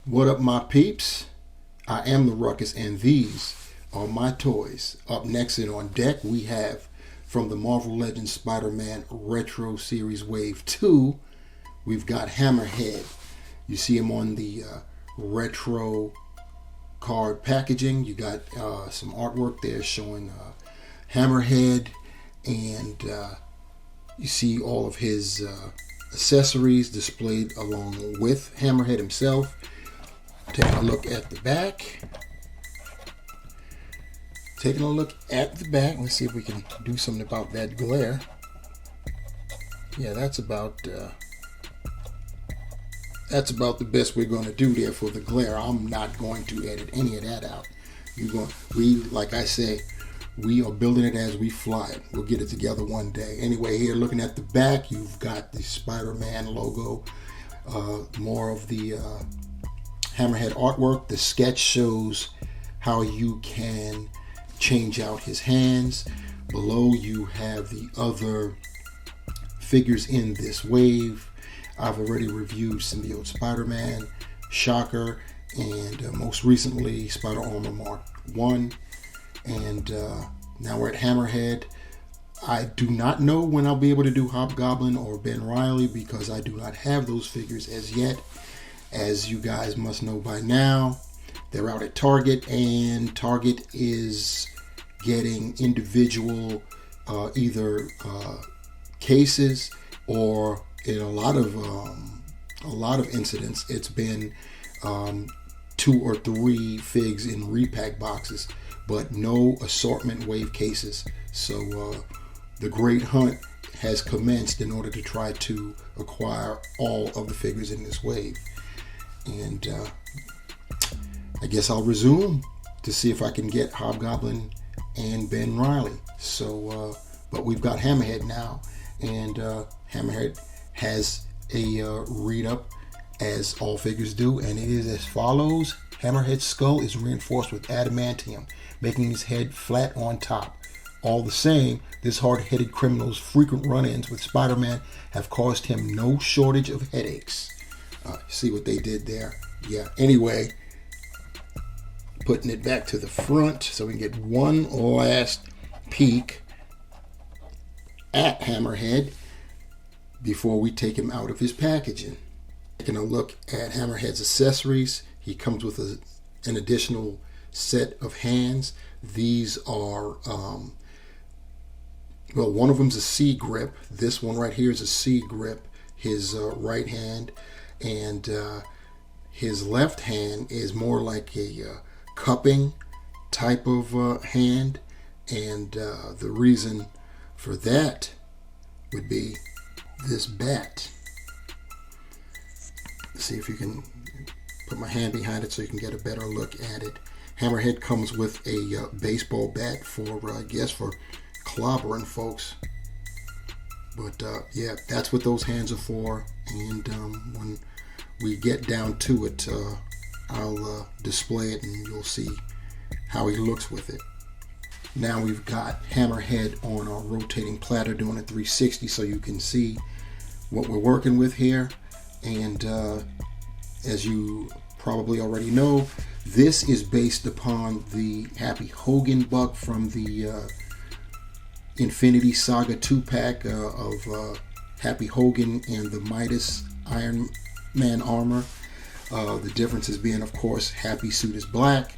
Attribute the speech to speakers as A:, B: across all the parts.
A: What up, my peeps? I am the Ruckus, and these are my toys. Up next and on deck, we have from the Marvel Legends Spider-Man Retro Series Wave 2, we've got Hammerhead. You see him on the retro card packaging. You got some artwork there showing Hammerhead, and you see all of his accessories displayed along with Hammerhead himself. Taking a look at the back. Let's see if we can do something about that glare. Yeah, that's about the best we're going to do there for the glare. I'm not going to edit any of that out. Like I say, we are building it as we fly it. We'll get it together one day. Anyway, here looking at the back, you've got the Spider-Man logo, more of the Hammerhead artwork. The sketch shows how you can change out his hands. Below you have the other figures in this wave. I've already reviewed Symbiote Spider-Man, Shocker, and most recently Spider-Armor Mark 1. And now we're at Hammerhead. I do not know when I'll be able to do Hobgoblin or Ben Reilly because I do not have those figures as yet. As you guys must know by now, they're out at Target, and Target is getting individual either cases, or in a lot of incidents, it's been 2 or 3 figs in repack boxes, but no assortment wave cases. So the great hunt has commenced in order to try to acquire all of the figures in this wave. And I guess I'll resume to see if I can get Hobgoblin and Ben Reilly. So, but we've got Hammerhead now, and Hammerhead has a read-up, as all figures do, and it is as follows. Hammerhead's skull is reinforced with adamantium, making his head flat on top. All the same, this hard-headed criminal's frequent run-ins with Spider-Man have caused him no shortage of headaches. See what they did there? Yeah, anyway, putting it back to the front so we can get one last peek at Hammerhead before we take him out of his packaging. Taking a look at Hammerhead's accessories, he comes with an additional set of hands. These are, one of them's a C grip. This one right here is a C grip, his right hand. And his left hand is more like a cupping type of hand, and the reason for that would be this bat. Let's see if you can put my hand behind it so you can get a better look at it. Hammerhead comes with a baseball bat for, I guess, for clobbering folks. But yeah, that's what those hands are for. And when we get down to it, I'll display it and you'll see how he looks with it. Now we've got Hammerhead on our rotating platter doing a 360 so you can see what we're working with here. And as you probably already know, this is based upon the Happy Hogan buck from the Infinity Saga 2-pack of Happy Hogan and the Midas Iron Man armor. The differences being, of course, Happy suit is black,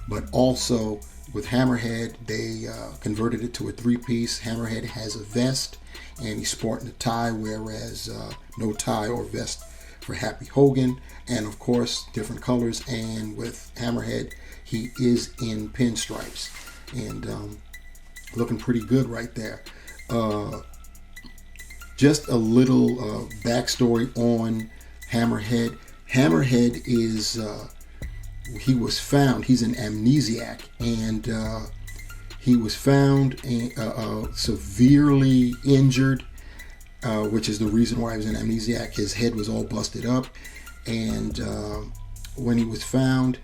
A: but also with Hammerhead, they converted it to a 3-piece. Hammerhead has a vest, and he's sporting a tie, whereas no tie or vest for Happy Hogan, and of course, different colors. And with Hammerhead, he is in pinstripes, and looking pretty good right there. Just a little backstory on Hammerhead. Hammerhead is, he was found, he's an amnesiac, and he was found severely injured, which is the reason why he was an amnesiac. His head was all busted up, and when he was found,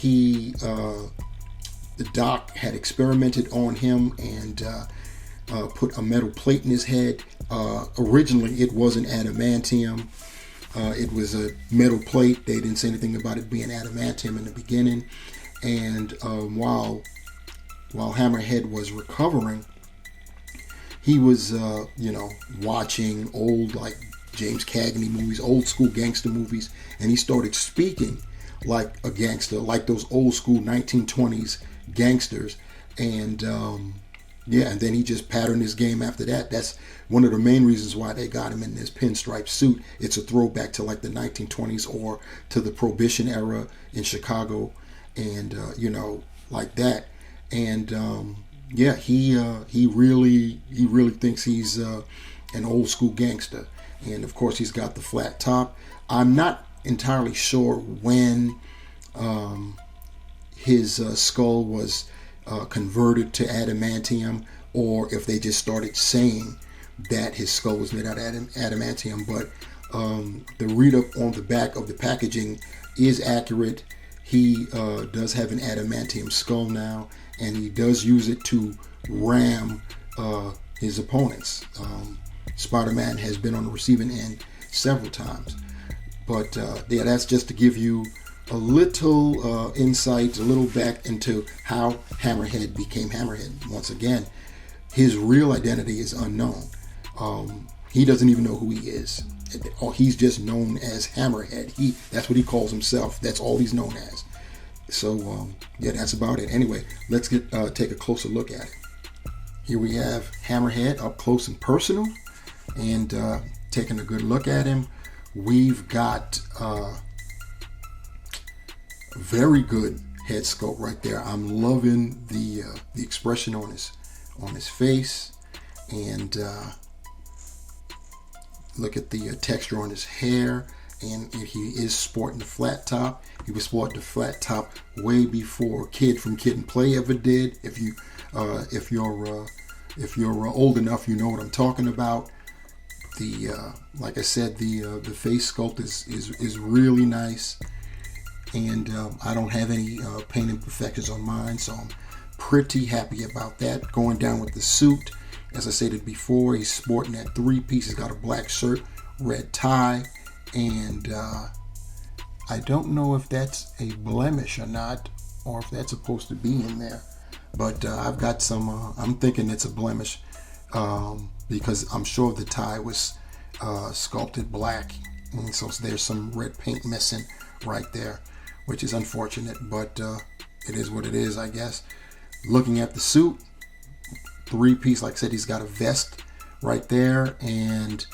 A: the doc had experimented on him and put a metal plate in his head. Originally, it was an adamantium. It was a metal plate. They didn't say anything about it being adamantium in the beginning. And while Hammerhead was recovering, he was, watching old, like, James Cagney movies, old school gangster movies, and he started speaking like a gangster, like those old school 1920s gangsters. And and then he just patterned his game after that. That's one of the main reasons why they got him in this pinstripe suit. It's a throwback to like the 1920s or to the Prohibition era in Chicago, and like that. And he really thinks he's an old school gangster. And of course, he's got the flat top. I'm not entirely sure when his skull was converted to adamantium, or if they just started saying that his skull was made out of adamantium. But the read up on the back of the packaging is accurate. He does have an adamantium skull now, and he does use it to ram his opponents. Spider-Man has been on the receiving end several times. But that's just to give you a little insight, a little back into how Hammerhead became Hammerhead. Once again, his real identity is unknown. He doesn't even know who he is. He's just known as Hammerhead. That's what he calls himself. That's all he's known as. So, that's about it. Anyway, let's take a closer look at it. Here we have Hammerhead up close and personal, and taking a good look at him. We've got a very good head sculpt right there. I'm loving the expression on his face, and look at the texture on his hair. And he is sporting the flat top. He was sporting the flat top way before Kid from Kid and Play ever did. If you're old enough, you know what I'm talking about. Like I said, the face sculpt is really nice, and I don't have any paint imperfections on mine, so I'm pretty happy about that. Going down with the suit, as I stated before, he's sporting that 3-piece. He's got a black shirt, red tie, and I don't know if that's a blemish or not, or if that's supposed to be in there, but I've got some. I'm thinking it's a blemish. Because I'm sure the tie was sculpted black, and so there's some red paint missing right there, which is unfortunate, but it is what it is, I guess. Looking at the suit, 3-piece, like I said, he's got a vest right there, and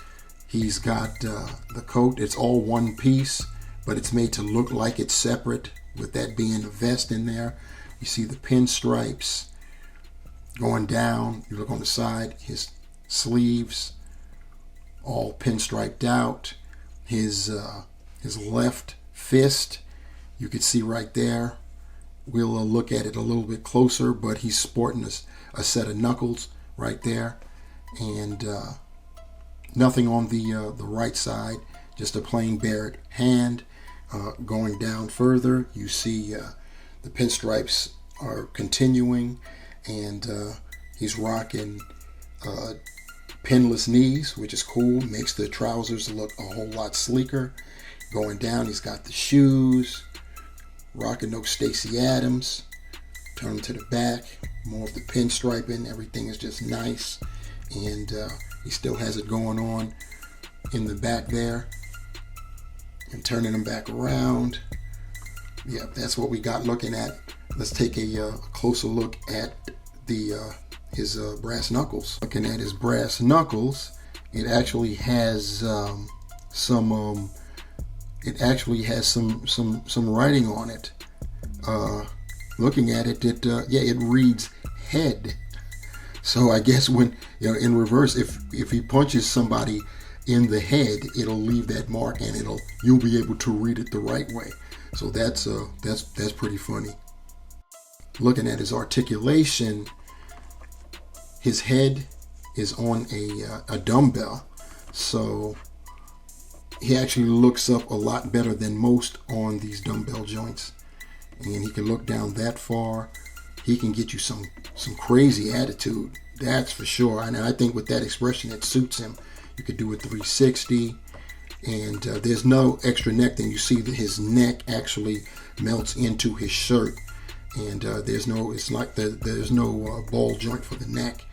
A: he's got the coat. It's all one piece, but it's made to look like it's separate, with that being a vest in there. You see the pinstripes going down. You look on the side, his sleeves all pinstriped out. His left fist, you can see right there. We'll look at it a little bit closer, but he's sporting a set of knuckles right there, and nothing on the right side, just a plain bared hand. Going down further, you see the pinstripes are continuing, and he's rocking pinless knees, which is cool. Makes the trousers look a whole lot sleeker. Going down, he's got the shoes, rocking those Stacey Adams. Turn them to the back, more of the pinstriping. Everything is just nice, and he still has it going on in the back there. And turning them back around. Yeah, that's what we got looking at. Let's take a closer look at his brass knuckles. Looking at his brass knuckles, it actually has some writing on it. Looking at it, it reads head. So I guess when in reverse, if he punches somebody in the head, it'll leave that mark, and you'll be able to read it the right way. So that's pretty funny. Looking at his articulation, his head is on a dumbbell, so he actually looks up a lot better than most on these dumbbell joints, and he can look down that far. He can get you some crazy attitude, that's for sure. And I think with that expression, it suits him. You could do a 360, And there's no extra neck. Then you see that his neck actually melts into his shirt, and there's no ball joint for the neck.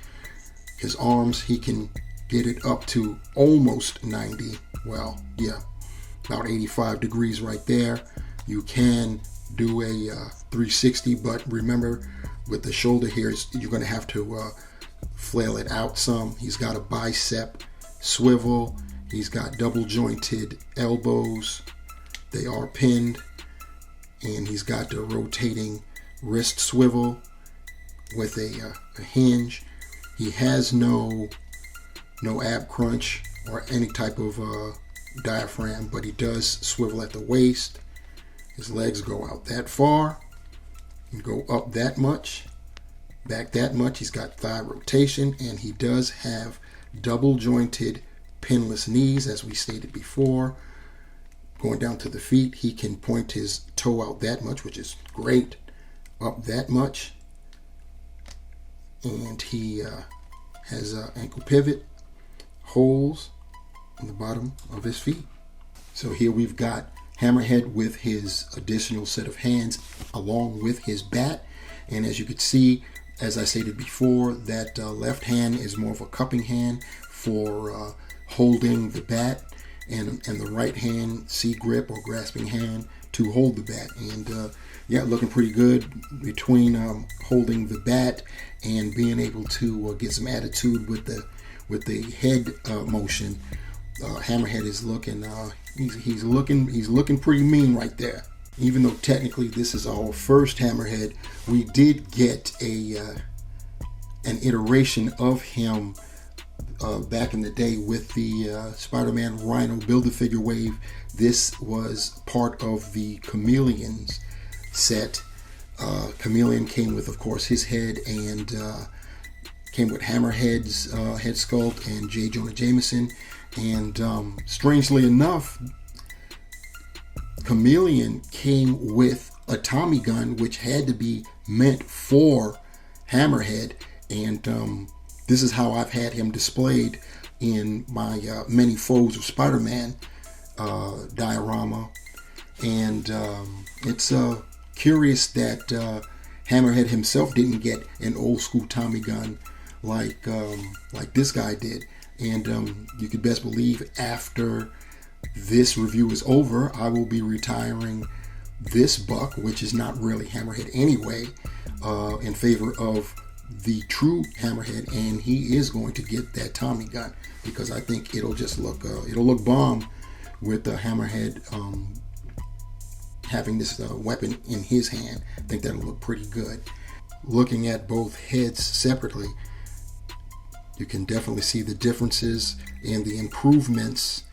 A: His arms, he can get it up to almost 90. Well, yeah, about 85 degrees right there. You can do a 360, but remember, with the shoulder here, you're going to have to flail it out some. He's got a bicep swivel. He's got double jointed elbows. They are pinned. And he's got the rotating wrist swivel with a hinge. He has no ab crunch or any type of diaphragm, but he does swivel at the waist. His legs go out that far and go up that much, back that much. He's got thigh rotation, and he does have double jointed pinless knees, as we stated before. Going down to the feet, he can point his toe out that much, which is great, up that much. And he has an ankle pivot, holes in the bottom of his feet. So here we've got Hammerhead with his additional set of hands along with his bat. And as you can see, as I stated before, that left hand is more of a cupping hand for holding the bat, and the right hand, C-grip or grasping hand, to hold the bat. And yeah, looking pretty good between holding the bat and being able to get some attitude with the head motion. Hammerhead is looking he's looking pretty mean right there. Even though technically this is our first Hammerhead, we did get an iteration of him back in the day with the Spider-Man Rhino Build-A-Figure wave. This was part of the Chameleon's set. Chameleon came with, of course, his head, and came with Hammerhead's head sculpt and J. Jonah Jameson. And strangely enough, Chameleon came with a Tommy gun, which had to be meant for Hammerhead. And this is how I've had him displayed in my Many Foes of Spider-Man diorama. And it's curious that Hammerhead himself didn't get an old school Tommy gun like this guy did. And you could best believe after this review is over, I will be retiring this buck, which is not really Hammerhead anyway, in favor of the true Hammerhead, and he is going to get that Tommy gun because I think it'll just look bomb with the Hammerhead having this weapon in his hand. I think that'll look pretty good. Looking at both heads separately, you can definitely see the differences and the improvements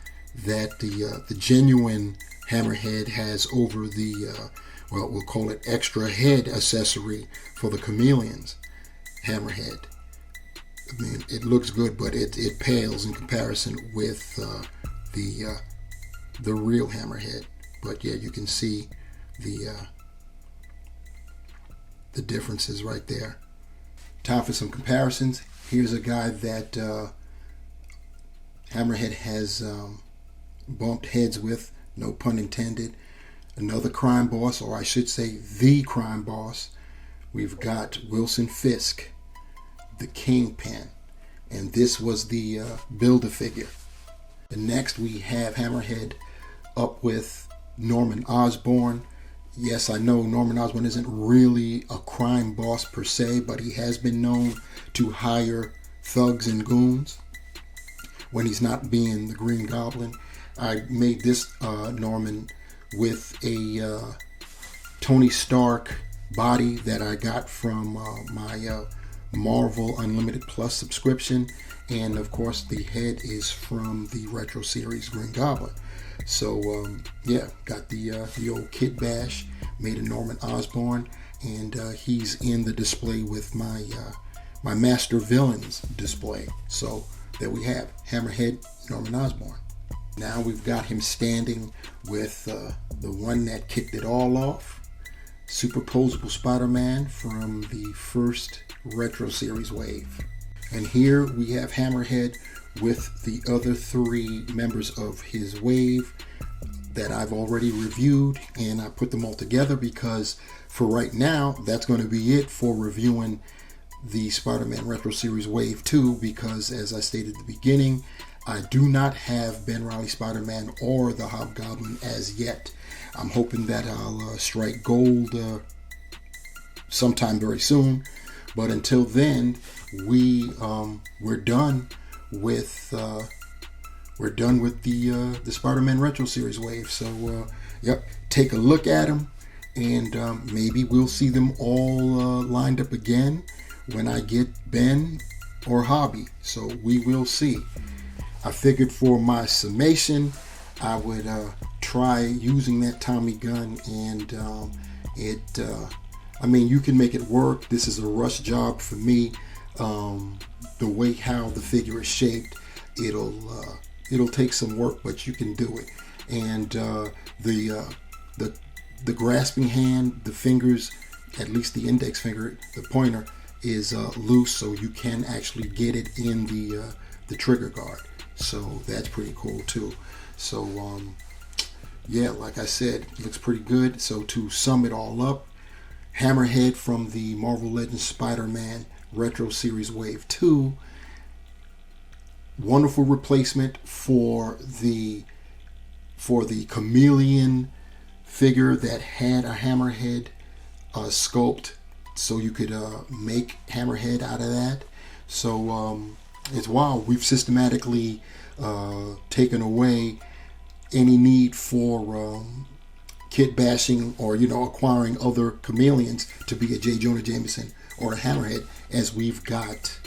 A: that the genuine Hammerhead has over the well, we'll call it extra head accessory for the Chameleon's Hammerhead. I mean, it looks good, but it pales in comparison with the real Hammerhead. But yeah, you can see the differences right there. Time for some comparisons. Here's a guy that Hammerhead has bumped heads with, no pun intended. Another crime boss, or I should say the crime boss. We've got Wilson Fisk, the Kingpin, and this was the Build-A-Figure. And next we have Hammerhead up with Norman Osborne. Yes, I know Norman Osborne isn't really a crime boss per se, but he has been known to hire thugs and goons when he's not being the Green Goblin. I made this Norman with a Tony Stark body that I got from my Marvel Unlimited Plus subscription, and of course the head is from the Retro Series Green Goblin. So yeah, got the old Kit Bash, made a Norman Osborn, and he's in the display with my my Master Villains display. So there we have Hammerhead, Norman Osborn. Now we've got him standing with the one that kicked it all off, Superposable Spider-Man from the first Retro Series wave. And here we have Hammerhead with the other 3 members of his wave that I've already reviewed, and I put them all together because for right now, that's going to be it for reviewing the Spider-Man Retro Series Wave 2, because as I stated at the beginning, I do not have Ben Reilly Spider-Man or the Hobgoblin as yet. I'm hoping that I'll strike gold sometime very soon, but until then, we're done with the Spider-Man Retro Series Wave. So yep, take a look at them, and maybe we'll see them all lined up again when I get Ben or Hobby. So we will see. I figured for my summation, I would try using that Tommy gun, and I mean, you can make it work. This is a rush job for me. The way how the figure is shaped, it'll take some work, but you can do it. And the grasping hand, the fingers, at least the index finger, the pointer, is loose, so you can actually get it in the trigger guard. So that's pretty cool too. So yeah, like I said, it looks pretty good. So to sum it all up, Hammerhead from the Marvel Legends Spider-Man Retro Series Wave 2, wonderful replacement for the chameleon figure that had a Hammerhead sculpt, so you could make Hammerhead out of that. So it's wild. We've systematically taken away any need for kit bashing or acquiring other chameleons to be a J. Jonah Jameson or a Hammerhead, as we've got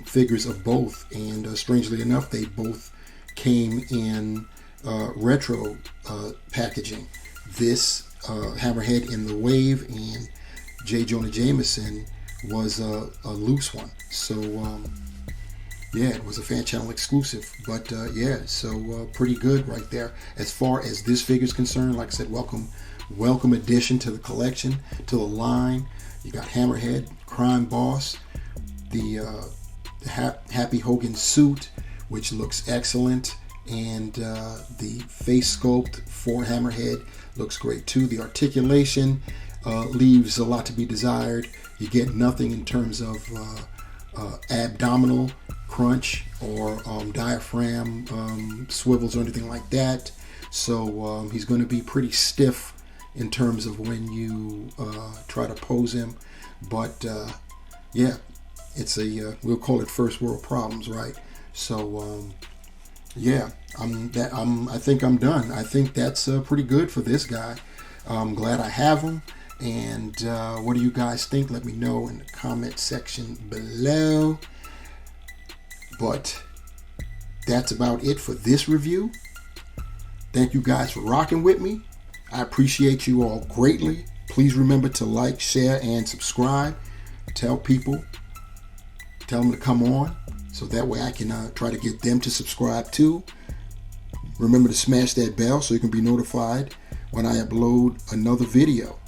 A: figures of both, and strangely enough, they both came in retro packaging. This Hammerhead in the wave, and J. Jonah Jameson was a loose one. So yeah, it was a fan channel exclusive, but yeah, so pretty good right there as far as this figure is concerned. Like I said, welcome addition to the collection, to the line. You got Hammerhead, Crime Boss, the Happy Hogan suit, which looks excellent, and the face sculpt for Hammerhead looks great too. The articulation leaves a lot to be desired. You get nothing in terms of abdominal crunch or diaphragm swivels or anything like that. So he's going to be pretty stiff in terms of when you try to pose him. But yeah, it's we'll call it first world problems, right? So yeah, I think I'm done. I think that's pretty good for this guy. I'm glad I have him. And what do you guys think? Let me know in the comment section below. But that's about it for this review. Thank you guys for rocking with me. I appreciate you all greatly. Please remember to like, share, and subscribe. Tell people. Tell them to come on, so that way I can try to get them to subscribe too. Remember to smash that bell so you can be notified when I upload another video.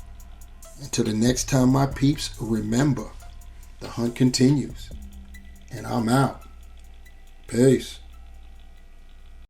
A: Until the next time, my peeps, remember, the hunt continues. And I'm out. Peace.